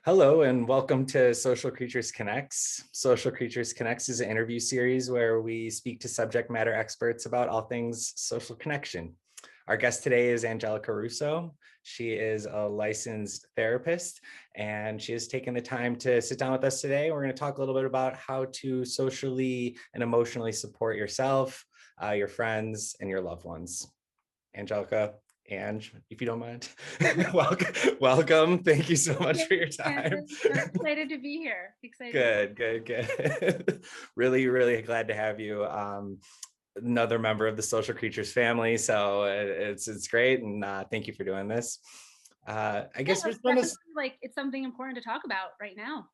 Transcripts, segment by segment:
Hello and welcome to Social Creatures Connects. Social Creatures Connects is an interview series where we speak to subject matter experts about all things social connection. Our guest today is Angelica Russo. She is a licensed therapist and she has taken the time to sit down with us today. We're going to talk a little bit about how to socially and emotionally support yourself, your friends, and your loved ones. Angelica, Ange, if you don't mind, welcome. Thank you so much for your time. I'm excited to be here. Excited. Good. Really glad to have you. Another member of the Social Creatures family. So it's great. And thank you for doing this. I Yeah, guess we that's just want to. definitely it's something important to talk about right now.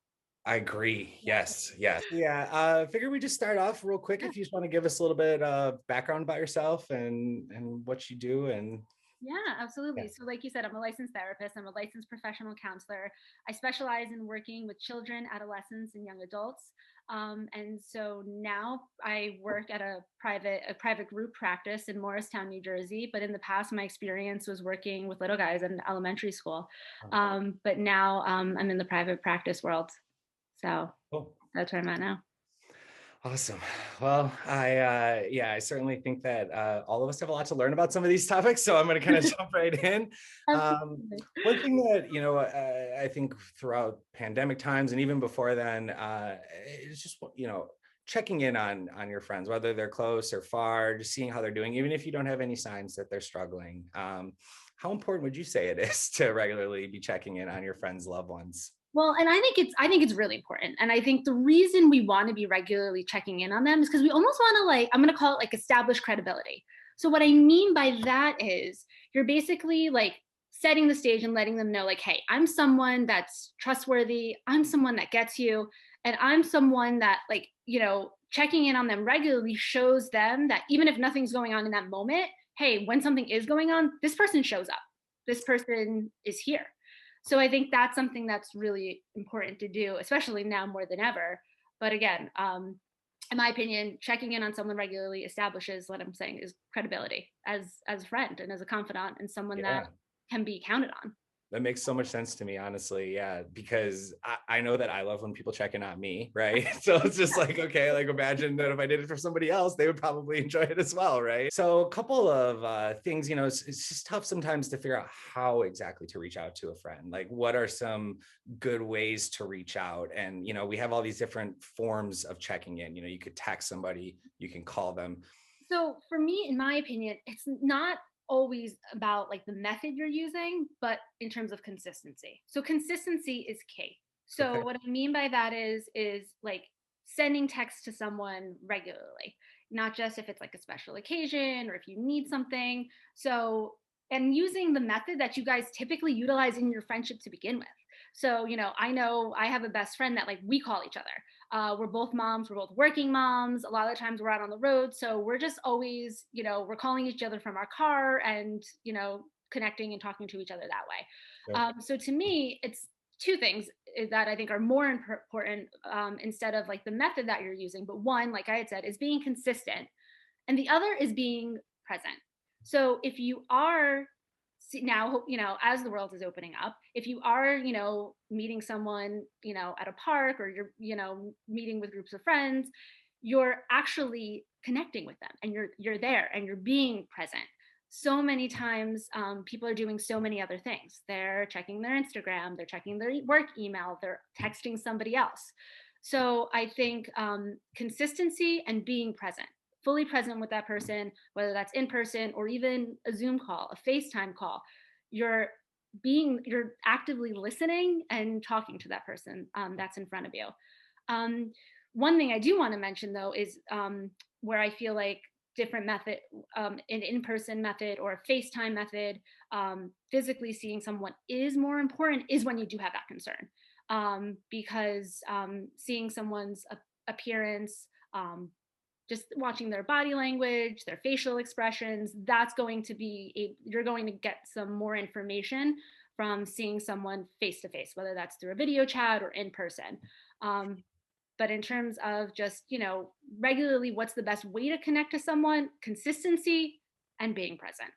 I agree. Yeah. Yes. Yeah. Figure we just start off real quick. Yeah. If you just want to give us a little bit of background about yourself and what you do and Yeah, yeah. absolutely. So, like you said, I'm a licensed therapist. I'm a licensed professional counselor. I specialize in working with children, adolescents, and young adults. And so now I work at a private group practice in Morristown, New Jersey. But in the past, my experience was working with little guys in elementary school. But now I'm in the private practice world. So Cool. that's where I'm at now. Awesome. Well, I certainly think that all of us have a lot to learn about some of these topics, so I'm going to kind of jump right in. Absolutely. One thing that I think throughout pandemic times and even before then, it's just checking in on your friends, whether they're close or far, just seeing how they're doing, even if you don't have any signs that they're struggling. How important would you say it is to regularly be checking in on your friends' loved ones? Well, and I think it's really important. And I think the reason we want to be regularly checking in on them is because we almost want to I'm going to call it like establish credibility. So what I mean by that is you're basically like setting the stage and letting them know like, hey, I'm someone that's trustworthy, I'm someone that gets you, and I'm someone that checking in on them regularly shows them that even if nothing's going on in that moment, hey, when something is going on, this person shows up. This person is here. So I think that's something that's really important to do, especially now more than ever. But again, in my opinion, checking in on someone regularly establishes what I'm saying is credibility as a friend and as a confidant and someone that Yeah. can be counted on. That makes so much sense to me, honestly. Yeah, because I know that I love when people check in on me, right? So it's just like, okay, like imagine that if I did it for somebody else, they would probably enjoy it as well, right? So a couple of things, it's just tough sometimes to figure out how exactly to reach out to a friend. Like, what are some good ways to reach out? And, we have all these different forms of checking in. You could text somebody, you can call them. So for me, in my opinion, it's not always about like the method you're using, but in terms of consistency. So consistency is key. So Okay. what I mean by that is like sending text to someone regularly, not just if it's like a special occasion or if you need something. So and using the method that you guys typically utilize in your friendship to begin with. So, I know I have a best friend that like we call each other. We're both moms, we're both working moms. A lot of times we're out on the road. So we're just always, we're calling each other from our car and, connecting and talking to each other that way. Sure. So to me, it's two things that I think are more important instead of like the method that you're using. But one, like I had said, is being consistent. And the other is being present. So if you are now, as the world is opening up, if you are, meeting someone, at a park or you're, meeting with groups of friends, you're actually connecting with them and you're there and you're being present. So many times people are doing so many other things. They're checking their Instagram, they're checking their work email, they're texting somebody else. So I think consistency and being present, fully present with that person, whether that's in person or even a Zoom call, a FaceTime call, you're you're actively listening and talking to that person that's in front of you. Um, One thing I do want to mention though is where I feel like different method, an in-person method or a FaceTime method, physically seeing someone is more important is when you do have that concern. Because seeing someone's appearance, just watching their body language, their facial expressions, that's going to you're going to get some more information from seeing someone face to face, whether that's through a video chat or in person. Um, but in terms of just, regularly, what's the best way to connect to someone? Consistency and being present.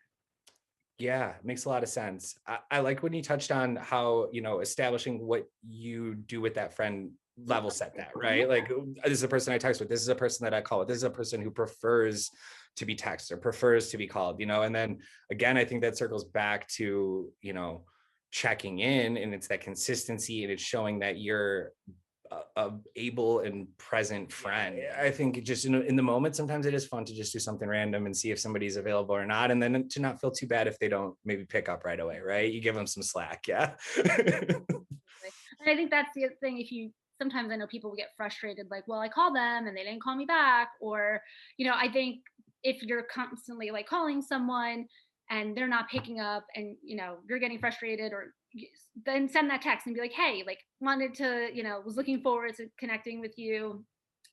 Yeah, makes a lot of sense. I like when you touched on how, establishing what you do with that friend level set that, right? Like, this is a person I text with, this is a person that I call with, this is a person who prefers to be texted or prefers to be called, and then again, I think that circles back to, checking in, and it's that consistency, and it's showing that you're a able and present friend. I think just in the moment, sometimes it is fun to just do something random and see if somebody's available or not. And then to not feel too bad if they don't maybe pick up right away, right? You give them some slack. Yeah. And I think that's the other thing. If you sometimes I know people will get frustrated, like, well, I called them and they didn't call me back. Or, I think if you're constantly like calling someone and they're not picking up and, you're getting frustrated, or then send that text and be like, hey, like wanted to, was looking forward to connecting with you.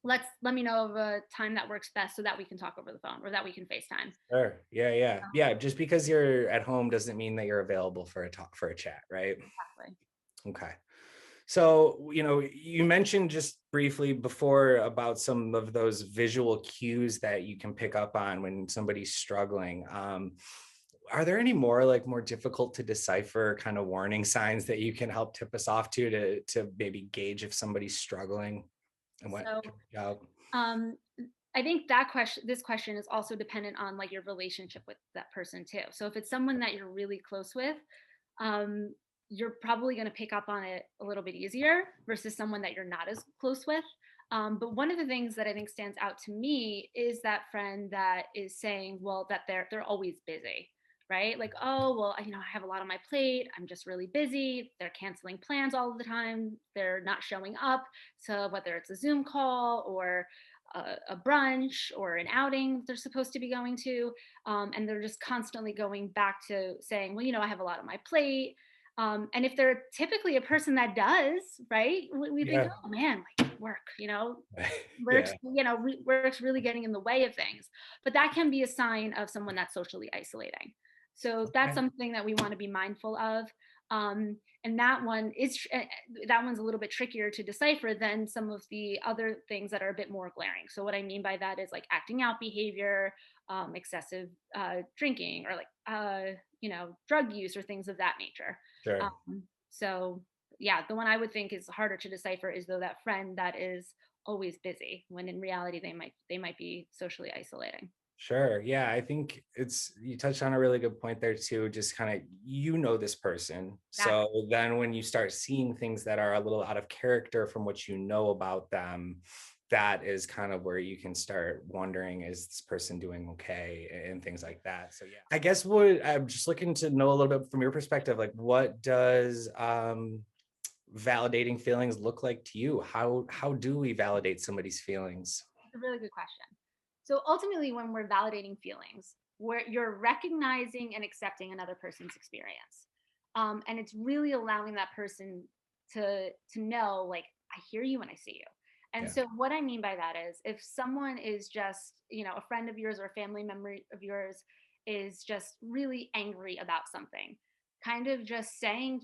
Let me know of a time that works best so that we can talk over the phone or that we can FaceTime. Sure. Yeah. Yeah. Yeah. Just because you're at home doesn't mean that you're available for a talk, for a chat, right? Exactly. Okay. So, you mentioned just briefly before about some of those visual cues that you can pick up on when somebody's struggling. Are there any more difficult to decipher kind of warning signs that you can help tip us off to maybe gauge if somebody's struggling and what So to reach out? um I think this question is also dependent on like your relationship with that person too. So if it's someone that you're really close with, um, you're probably going to pick up on it a little bit easier versus someone that you're not as close with. But one of the things that I think stands out to me is that friend that is saying, well, that they're always busy, right? Like, oh, well, I have a lot on my plate. I'm just really busy. They're canceling plans all the time. They're not showing up. So whether it's a Zoom call or a brunch or an outing they're supposed to be going to, and they're just constantly going back to saying, well, I have a lot on my plate. And if they're typically a person that does, right, we think, Yeah. oh man, like work, Yeah. work's really getting in the way of things. But that can be a sign of someone that's socially isolating. So that's Okay. something that we want to be mindful of. And that one's a little bit trickier to decipher than some of the other things that are a bit more glaring. So what I mean by that is like acting out behavior, excessive drinking, or like drug use or things of that nature. Sure. So yeah, the one I would think is harder to decipher is though that friend that is always busy, when in reality they might be socially isolating. Sure. Yeah. I think you touched on a really good point there too. Just kind of, this person. Exactly. So then when you start seeing things that are a little out of character from what you know about them, that is kind of where you can start wondering, is this person doing okay and things like that. So yeah, I guess I'm just looking to know a little bit from your perspective, like what does validating feelings look like to you? How do we validate somebody's feelings? It's a really good question. So ultimately, when we're validating feelings, where you're recognizing and accepting another person's experience, and it's really allowing that person to know, like, I hear you when I see you. And Yeah. so, what I mean by that is, if someone is just, a friend of yours or a family member of yours is just really angry about something, kind of just saying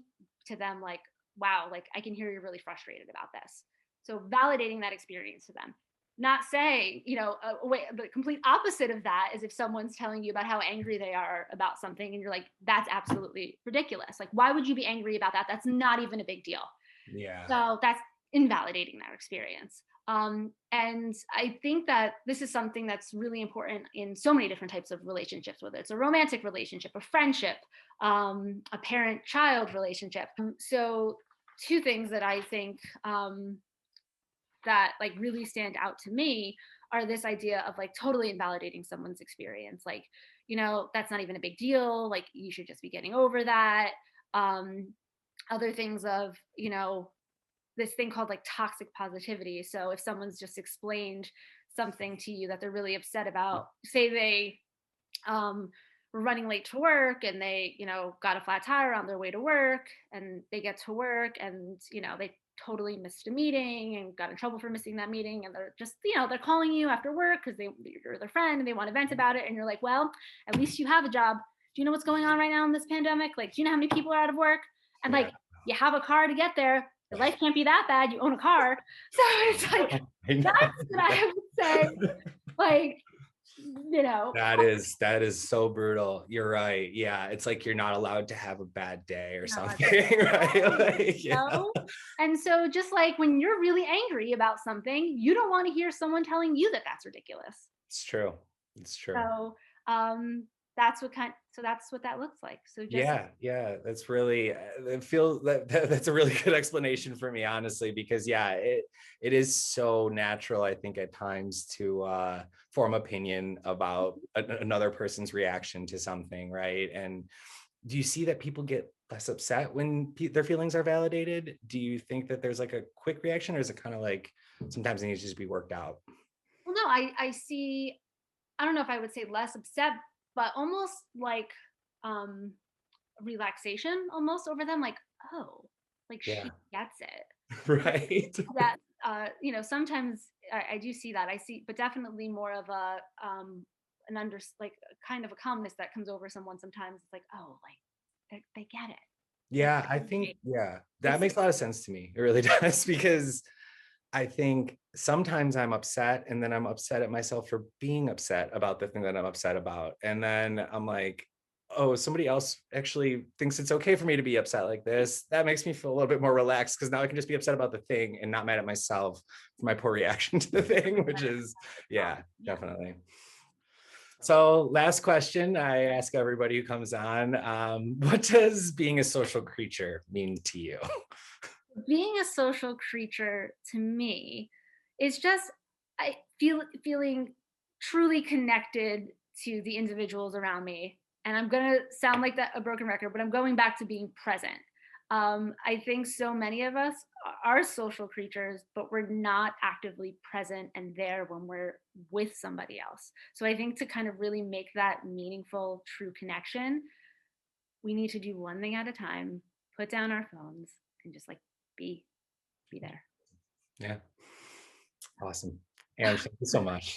to them, like, wow, like, I can hear you're really frustrated about this. So, validating that experience to them, not saying, the complete opposite of that is if someone's telling you about how angry they are about something and you're like, that's absolutely ridiculous. Like, why would you be angry about that? That's not even a big deal. Yeah. So that's invalidating that experience. And I think that this is something that's really important in so many different types of relationships, whether it's a romantic relationship, a friendship, a parent child relationship. So, two things that I think that like really stand out to me are this idea of like totally invalidating someone's experience, like, that's not even a big deal, like you should just be getting over that. Other things of, this thing called like toxic positivity. So if someone's just explained something to you that they're really upset about, say they were running late to work and they, got a flat tire on their way to work, and they get to work and, they totally missed a meeting and got in trouble for missing that meeting. And they're just, they're calling you after work because you're their friend and they want to vent about it. And you're like, well, at least you have a job. Do you know what's going on right now in this pandemic? Like, do you know how many people are out of work? And Yeah. like, you have a car to get there. Your life can't be that bad. You own a car. So it's like, I know. that's what I would say. Like, you know. That is so brutal. You're right. Yeah, it's like you're not allowed to have a bad day or Not something, right? Like, you yeah, know? And so just like when you're really angry about something, you don't want to hear someone telling you that that's ridiculous. it's true. It's true. So that's what that looks like. So just Yeah, that's really it feels that's a really good explanation for me, honestly, because yeah, it is so natural, I think, at times to form opinion about another person's reaction to something, right? And do you see that people get less upset when their feelings are validated? Do you think that there's like a quick reaction, or is it kind of like sometimes it needs to just be worked out? well, no, I see. I don't know if I would say less upset, but almost like um relaxation almost over them. Like, oh, like she Yeah. gets it. Right. That sometimes I do see that. I see, but definitely more of a an under like kind of a calmness that comes over someone sometimes. It's like, oh, like they get it. They Yeah, I think, appreciate yeah, it. that makes a lot of sense to me. It really does, because I think sometimes I'm upset and then I'm upset at myself for being upset about the thing that I'm upset about. And then I'm like, oh, somebody else actually thinks it's okay for me to be upset like this. That makes me feel a little bit more relaxed, because now I can just be upset about the thing and not mad at myself for my poor reaction to the thing, which is, yeah, Yeah. definitely. So last question I ask everybody who comes on, what does being a social creature mean to you? Being a social creature to me is just feeling truly connected to the individuals around me. And I'm gonna sound like a broken record, but I'm going back to being present. I think so many of us are social creatures, but we're not actively present and there when we're with somebody else. So I think to kind of really make that meaningful, true connection, we need to do one thing at a time, put down our phones, and just like be be there. Yeah, awesome. And thank you so much.